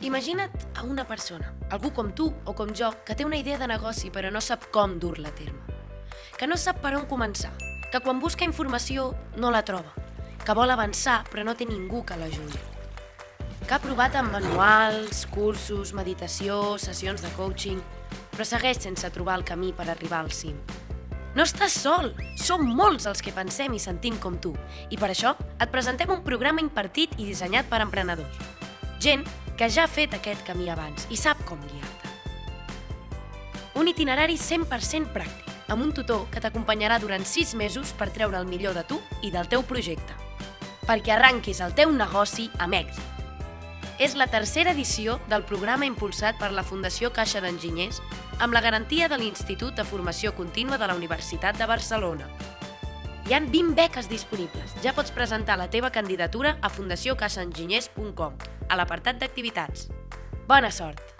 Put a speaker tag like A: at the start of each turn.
A: Imagina't a una persona, algú com tu o com jo, que té una idea de negoci però no sap com dur-la a terme. Que no sap per on començar, que quan busca informació no la troba, que vol avançar però no té ningú que l'ajudi. Que ha provat amb manuals, cursos, meditació, sessions de coaching, però segueix sense trobar el camí per arribar al cim. No estàs sol! Som molts els que pensem i sentim com tu, i per això et presentem un programa impartit i dissenyat per emprenedors. Gent que ja ha fet aquest camí abans i sap com guiar-te. Un itinerari 100% pràctic, amb un tutor que t'acompanyarà durant 6 mesos per treure el millor de tu i del teu projecte, perquè arranquis el teu negoci amb èxit. És la tercera edició del programa impulsat per la Fundació Caixa d'Enginyers amb la garantia de l'Institut de Formació Contínua de la Universitat de Barcelona. Hi ha 20 beques disponibles. Ja pots presentar la teva candidatura a fundaciocaixaenginyers.com, a l'apartat d'activitats. Bona sort!